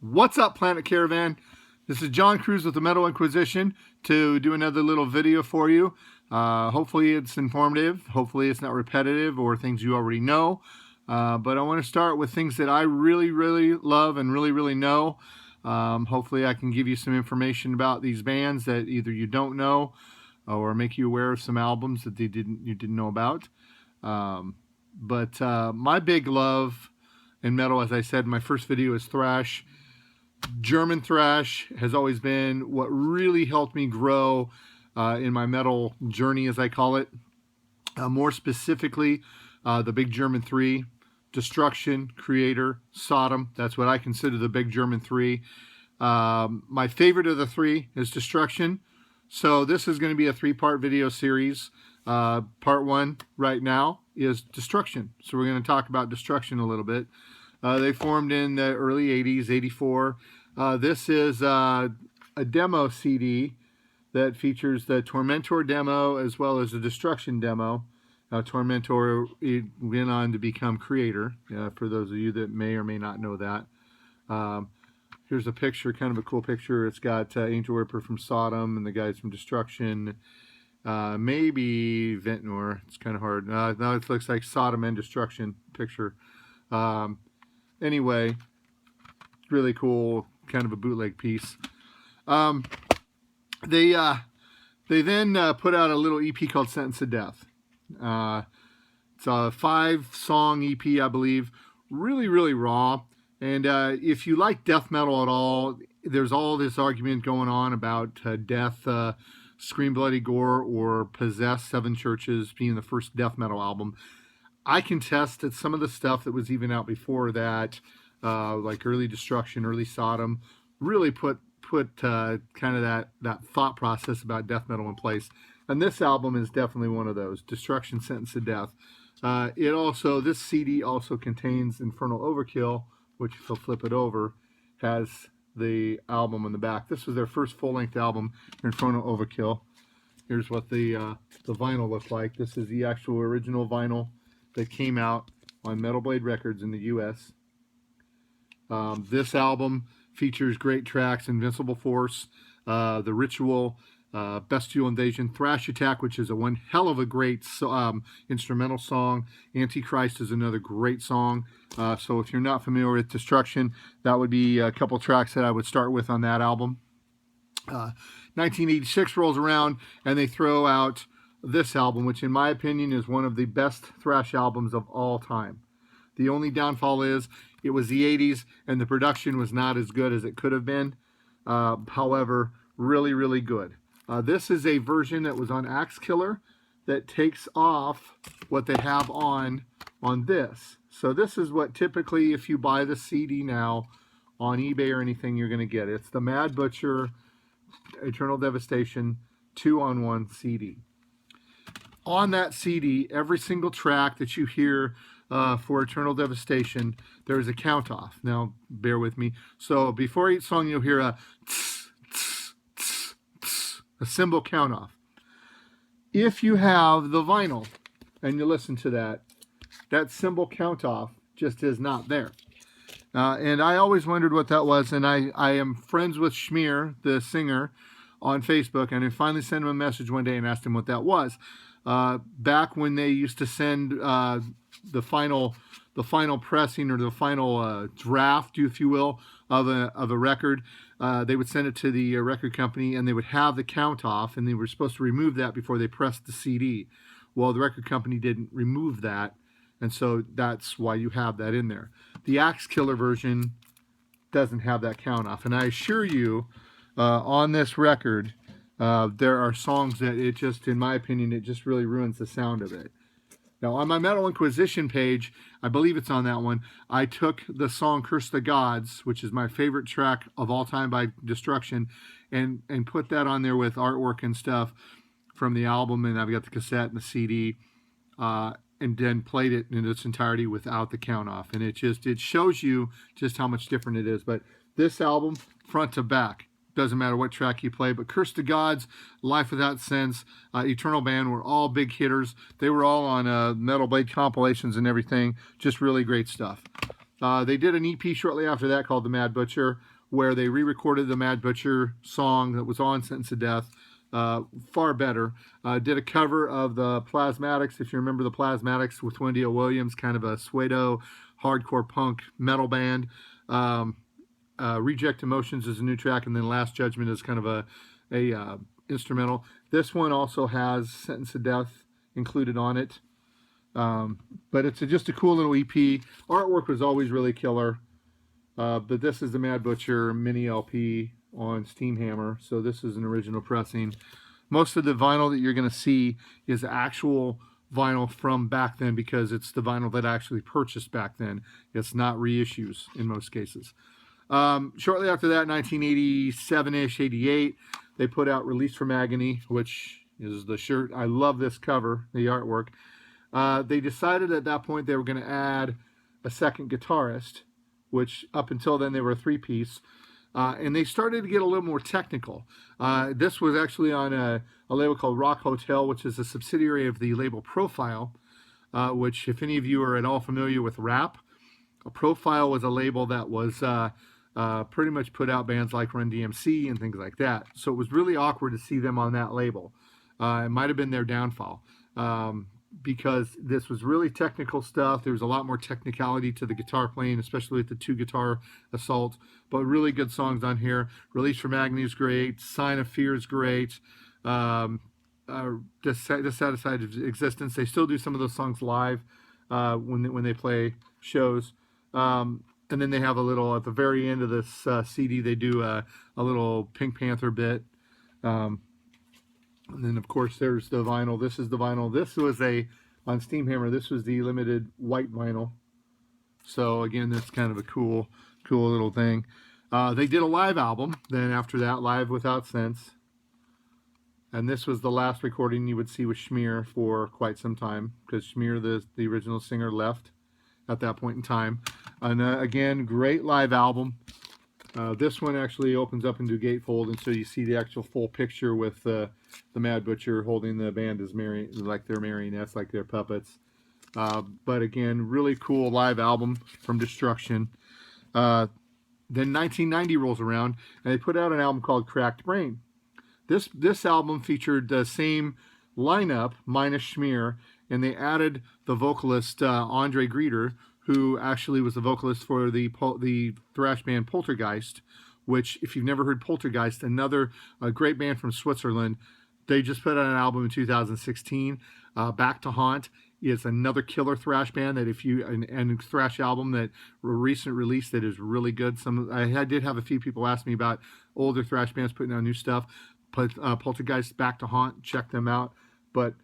What's up, Planet Caravan? This is Jon Kruse with the Metal Inquisition to do another little video for you. Hopefully it's informative. Hopefully it's not repetitive or things you already know. But I want to start with things that I really love and really know. Hopefully I can give you some information about these bands that either you don't know or make you aware of some albums that you didn't know about. But my big love in metal, as I said in my first video, is thrash. German thrash has always been what really helped me grow in my metal journey, as I call it. More specifically, the big German three: Destruction, Creator, Sodom. That's what I consider the big German three. My favorite of the three is Destruction. So this is going to be a three-part video series. Part one right now is Destruction. So we're going to talk about Destruction a little bit. They formed in the early 80s, 84. This is a demo CD that features the Tormentor demo as well as the Destruction demo. Tormentor went on to become Creator, for those of you that may or may not know that. Here's a picture, kind of a cool picture. It's got Angel Ripper from Sodom and the guys from Destruction. Maybe Ventnor. It's kind of hard. Now it looks like Sodom and Destruction picture. Anyway, really cool, kind of a bootleg piece. They then put out a little EP called Sentence to Death. It's a 5-song EP, I believe. Really raw. And if you like death metal at all, there's all this argument going on about death, Scream Bloody Gore, or Possess, Seven Churches being the first death metal album. I can test that some of the stuff that was even out before that, like early Destruction, early Sodom, really put kind of that thought process about death metal in place. And this album is definitely one of those. Destruction, Sentence to Death. This CD also contains Infernal Overkill, which, if you'll flip it over, has the album on the back. This was their first full-length album, Infernal Overkill. Here's what the vinyl looked like. This is the actual original vinyl that came out on Metal Blade Records in the U.S. This album features great tracks: Invincible Force, The Ritual, Bestial Invasion, Thrash Attack, which is a one hell of a great instrumental song. Antichrist is another great song. So if you're not familiar with Destruction, that would be a couple tracks that I would start with on that album. 1986 rolls around and they throw out this album, which in my opinion is one of the best thrash albums of all time. The only downfall is it was the 80s and the production was not as good as it could have been. However, really good. This is a version that was on Axe Killer that takes off what they have on this. So this is what typically, if you buy the CD now on eBay or anything, you're going to get. It's the Mad Butcher Eternal Devastation 2-on-1 CD. On that CD, every single track that you hear for Eternal Devastation, there is a count off. Now, bear with me. So before each song, you'll hear a cymbal count off. If you have the vinyl and you listen to that cymbal count off just is not there. And I always wondered what that was, and I am friends with Schmear, the singer, on Facebook, and I finally sent him a message one day and asked him what that was. Back when they used to send the final pressing or the final draft, if you will, of a record, they would send it to the record company and they would have the count off, and they were supposed to remove that before they pressed the CD. Well, the record company didn't remove that, and so that's why you have that in there. The Axe Killer version doesn't have that count off, and I assure you, on this record, there are songs that it just, in my opinion, it just really ruins the sound of it. Now, on my Metal Inquisition page, I believe it's on that one, I took the song Curse the Gods, which is my favorite track of all time by Destruction, and put that on there with artwork and stuff from the album, and I've got the cassette and the CD, and then played it in its entirety without the count off. And it shows you just how much different it is. But this album, front to back, doesn't matter what track you play, but Curse the Gods, Life Without Sense, Eternal Band were all big hitters. They were all on Metal Blade compilations and everything. Just really great stuff. They did an EP shortly after that called The Mad Butcher, where they re-recorded the Mad Butcher song that was on Sentence to Death. Far better. Did a cover of the Plasmatics, if you remember the Plasmatics, with Wendy O. Williams, kind of a pseudo hardcore punk metal band. Reject Emotions is a new track, and then Last Judgment is kind of a instrumental. This one also has Sentence to Death included on it. But it's just a cool little EP. Artwork was always really killer. But this is the Mad Butcher mini LP on Steamhammer. So this is an original pressing. Most of the vinyl that you're going to see is actual vinyl from back then, because it's the vinyl that I actually purchased back then. It's not reissues in most cases. Shortly after that, 1987-ish, 88, they put out Release from Agony, which is the shirt. I love this cover, the artwork. They decided at that point they were going to add a second guitarist, which up until then they were a three-piece. And they started to get a little more technical. This was actually on a label called Rock Hotel, which is a subsidiary of the label Profile, which, if any of you are at all familiar with rap, Profile was a label that was pretty much put out bands like Run DMC and things like that. So it was really awkward to see them on that label. It might have been their downfall. Because this was really technical stuff. There was a lot more technicality to the guitar playing, especially with the two guitar assault, but really good songs on here. Release from Agony is great. Sign of Fear is great. Dissatisfied Existence. They still do some of those songs live when they play shows. And then they have a little, at the very end of this CD, they do a little Pink Panther bit. And then, of course, there's the vinyl. This is the vinyl. This was on Steamhammer, this was the limited white vinyl. So, again, that's kind of a cool little thing. They did a live album, then after that, Live Without Sense. And this was the last recording you would see with Schmier for quite some time, because Schmier, the original singer, left at that point in time. And, again, great live album. This one actually opens up into a gatefold, and so you see the actual full picture with the Mad Butcher holding the band as like their marionettes, like their puppets. But again, really cool live album from Destruction. Then 1990 rolls around, and they put out an album called Cracked Brain. This album featured the same lineup minus Schmier, and they added the vocalist Andre Grieder, who actually was the vocalist for the thrash band Poltergeist, which, if you've never heard Poltergeist, another great band from Switzerland, they just put out an album in 2016, Back to Haunt. It's another killer thrash band that and thrash album that recent release that is really good. I did have a few people ask me about older thrash bands putting out new stuff, but Poltergeist, Back to Haunt, check them out. But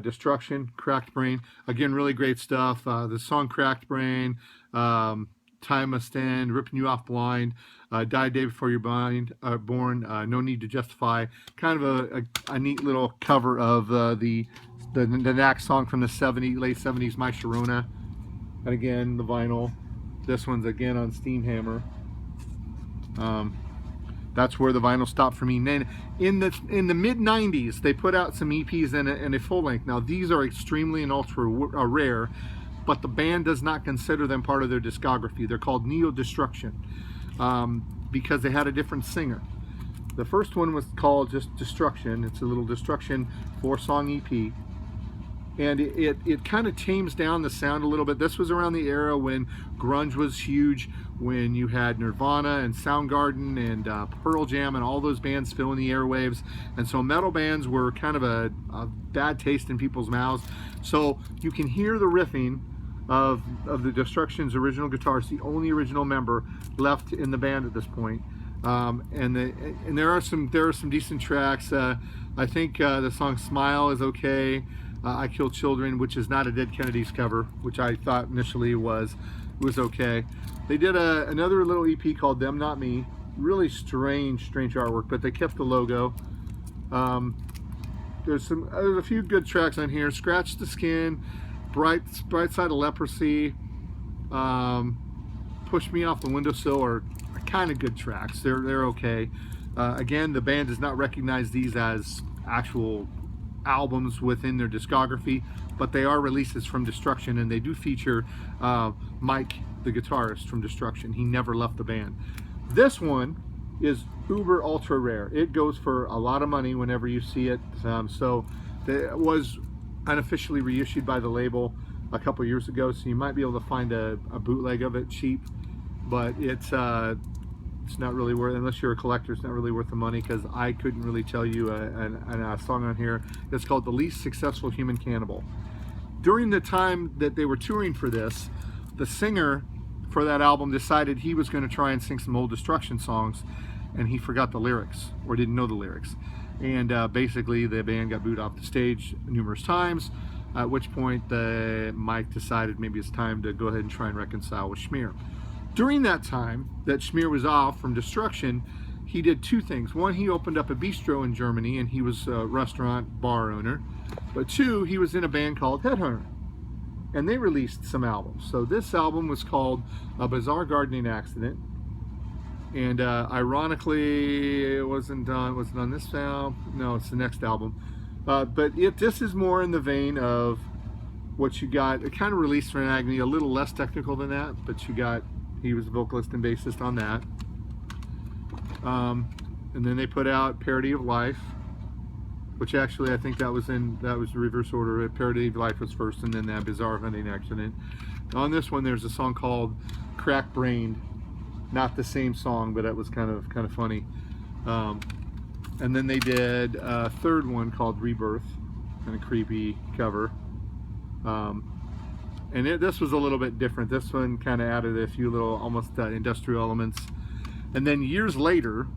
Destruction, Cracked Brain, again, really great stuff. The song Cracked Brain, Time Must End, Ripping You Off Blind, Die Day Before You're Born, No Need to Justify. Kind of a neat little cover of the Knack song from the late 70s, My Sharona. And again, the vinyl. This one's again on Steamhammer. That's where the vinyl stopped for me. And then in the mid 90s, they put out some EPs and a full length. Now these are extremely and ultra rare, but the band does not consider them part of their discography. They're called Neo Destruction because they had a different singer. The first one was called just Destruction. It's a little Destruction 4-song EP. And it kind of tames down the sound a little bit. This was around the era when grunge was huge, when you had Nirvana and Soundgarden and Pearl Jam and all those bands filling the airwaves. And so metal bands were kind of a bad taste in people's mouths. So you can hear the riffing of the Destruction's original guitarist, the only original member left in the band at this point. And there are some decent tracks. I think the song Smile is okay. I Kill Children, which is not a Dead Kennedys cover, which I thought initially was okay. They did another little EP called Them Not Me. Really strange artwork, but they kept the logo. There's a few good tracks on here. Scratch the Skin, Bright Side of Leprosy, Push Me Off the Windowsill are kind of good tracks. They're okay. Again, the band does not recognize these as actual albums within their discography, but they are releases from Destruction, and they do feature Mike the guitarist from Destruction. He never left the band. This one is uber ultra rare. It goes for a lot of money whenever you see it. So it was unofficially reissued by the label a couple years ago, so you might be able to find a bootleg of it cheap, but it's not really worth, unless you're a collector, it's not really worth the money, because I couldn't really tell you a song on here. It's called The Least Successful Human Cannibal. During the time that they were touring for this, the singer for that album decided he was going to try and sing some old Destruction songs, and he forgot the lyrics, or didn't know the lyrics. And basically the band got booed off the stage numerous times, at which point Mike decided maybe it's time to go ahead and try and reconcile with Schmier. During that time that Schmier was off from Destruction, he did two things. One, he opened up a bistro in Germany, and he was a restaurant bar owner. But two, he was in a band called Headhunter, and they released some albums. So this album was called A Bizarre Gardening Accident, and ironically, it wasn't on this album. No, it's the next album. But this is more in the vein of what you got. It kind of released from Agony, a little less technical than that, but he was a vocalist and bassist on that. And then they put out Parody of Life, which actually I think that was the reverse order. Parody of Life was first, and then that Bizarre Hunting Accident. On this one, there's a song called Crack Brained. Not the same song, but it was kind of funny. And then they did a third one called Rebirth, kind of creepy cover. And this was a little bit different. This one kind of added a few little almost industrial elements. And then years later,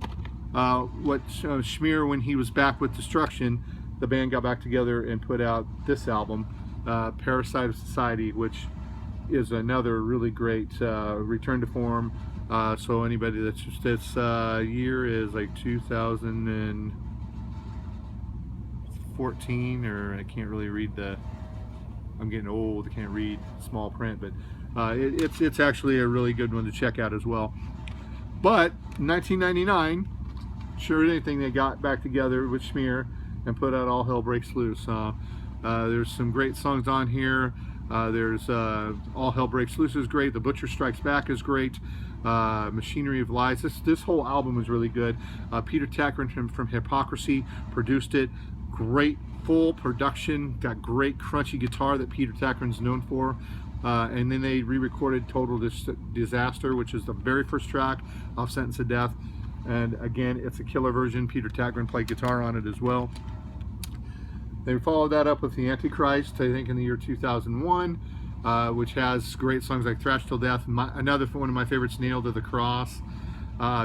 Schmier, when he was back with Destruction, the band got back together and put out this album, Parasite of Society, which is another really great return to form. So anybody that's just, this year is like 2014, or I can't really read I'm getting old, I can't read small print, but it's actually a really good one to check out as well. But in 1999, sure anything, they got back together with Schmier and put out All Hell Breaks Loose. There's some great songs on here. There's All Hell Breaks Loose is great. The Butcher Strikes Back is great. Machinery of Lies. This whole album was really good. Peter Tägtgren from Hypocrisy produced it. Great full production. Got great crunchy guitar that Peter Tägtgren's known for. And then they re-recorded Total Disaster, which is the very first track off Sentence to Death. And again, it's a killer version. Peter Tägtgren played guitar on it as well. They followed that up with The Antichrist, I think in the year 2001, which has great songs like Thrash Till Death. Another one of my favorites, Nailed to the Cross.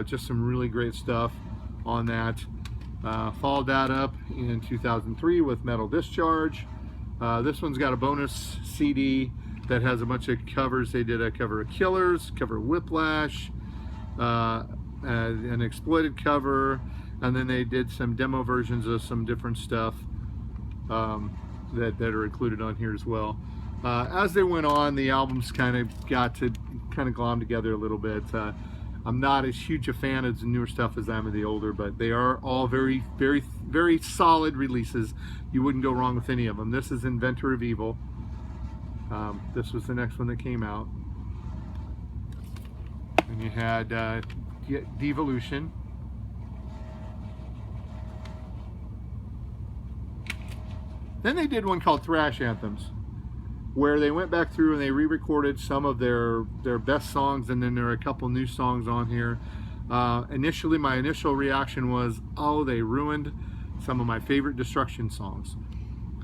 Just some really great stuff on that. Followed that up in 2003 with Metal Discharge. This one's got a bonus CD that has a bunch of covers. They did a cover of Killers, cover of Whiplash, an Exploited cover, and then they did some demo versions of some different stuff that are included on here as well. As they went on, the albums kind of got to glom together a little bit. I'm not as huge a fan of the newer stuff as I am of the older, but they are all very, very, very solid releases. You wouldn't go wrong with any of them. This is Inventor of Evil. This was the next one that came out. And you had Devolution. Then they did one called Thrash Anthems, where they went back through and they re-recorded some of their best songs, and then there are a couple new songs on here. Initially, my initial reaction was, oh, they ruined some of my favorite Destruction songs.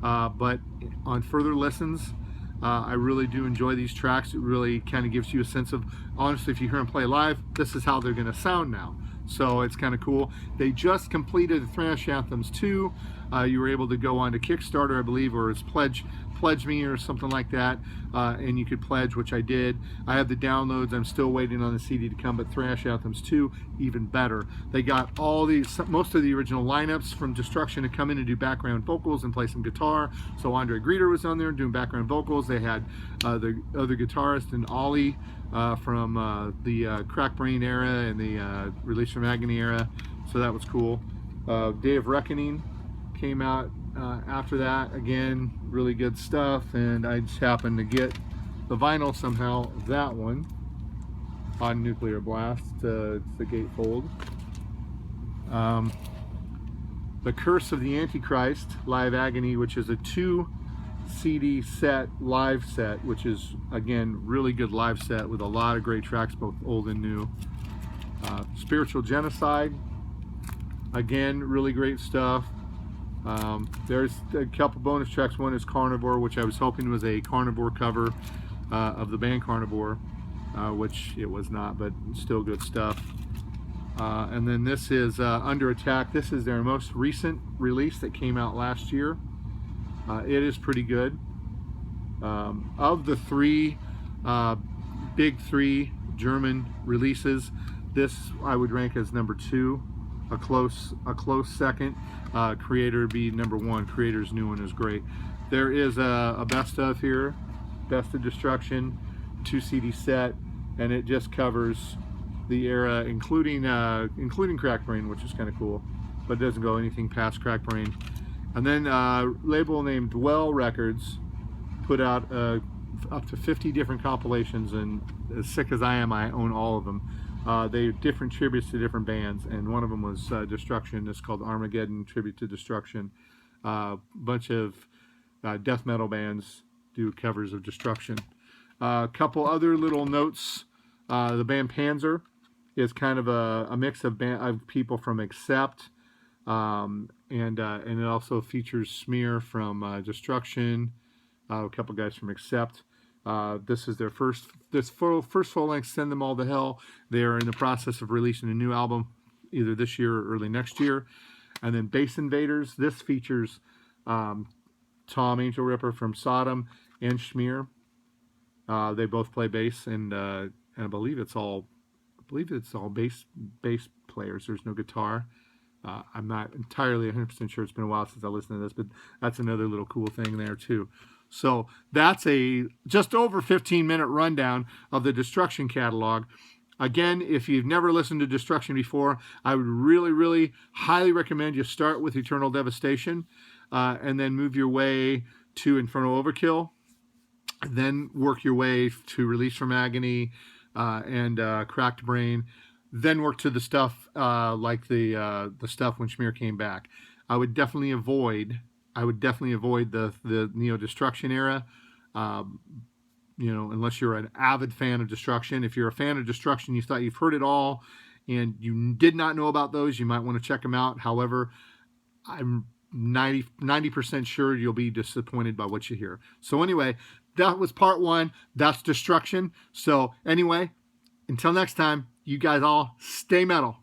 But on further listens, I really do enjoy these tracks. It really kind of gives you a sense of, honestly, if you hear them play live, this is how they're going to sound now. So it's kind of cool. They just completed the Thrash Anthems 2. You were able to go on to Kickstarter, I believe, or it's Pledge Me or something like that, and you could pledge, which I did. I have the downloads. I'm still waiting on the CD to come, but Thrash Anthems 2, even better. They got most of the original lineups from Destruction to come in and do background vocals and play some guitar. So Andre Grieder was on there doing background vocals. They had the other guitarist and Ollie from the Crack Brain era and the Release from Agony era, so that was cool. Day of Reckoning came out after that. Again, really good stuff, and I just happened to get the vinyl somehow of that one. on nuclear blast. It's the gatefold. The Curse of the Antichrist, Live Agony, which is a 2 CD set, live set, which is, again, really good live set with a lot of great tracks, both old and new. Spiritual Genocide, again, really great stuff. There's a couple bonus tracks. One is Carnivore, which I was hoping was a Carnivore cover of the band Carnivore, which it was not, but still good stuff. And then this is Under Attack. This is their most recent release that came out last year. It is pretty good. Of the three big three German releases, this I would rank as number 2. A close second. Creator would be number 1. Creator's new one is great. There is a best of here, Best of Destruction, 2 CD set, and it just covers the era, including Crack Brain, which is kind of cool, but it doesn't go anything past Crack Brain. And then label named Dwell Records put out up to 50 different compilations, and as sick as I am, I own all of them. They different tributes to different bands, and one of them was Destruction. It's called Armageddon Tribute to Destruction. A bunch of death metal bands do covers of Destruction. A couple other little notes. The band Panzer is kind of a mix of people from Accept, and it also features Smear from Destruction, a couple guys from Accept. This is their first full length, Send Them All to Hell. They are in the process of releasing a new album either this year or early next year. And then Bass Invaders. This features Tom Angel Ripper from Sodom and Schmear. They both play bass, and I believe it's all bass players. There's no guitar. I'm not entirely 100% sure. It's been a while since I listened to this, but that's another little cool thing there too. So that's a just over 15-minute rundown of the Destruction catalog. Again, if you've never listened to Destruction before, I would really, really highly recommend you start with Eternal Devastation, and then move your way to Infernal Overkill, then work your way to Release from Agony and Cracked Brain, then work to the stuff like the stuff when Schmear came back. I would definitely avoid the Neo Destruction era, unless you're an avid fan of Destruction. If you're a fan of Destruction, you thought you've heard it all, and you did not know about those, you might want to check them out. However, I'm 90% sure you'll be disappointed by what you hear. So anyway, that was part 1. That's Destruction. So anyway, until next time, you guys all stay metal.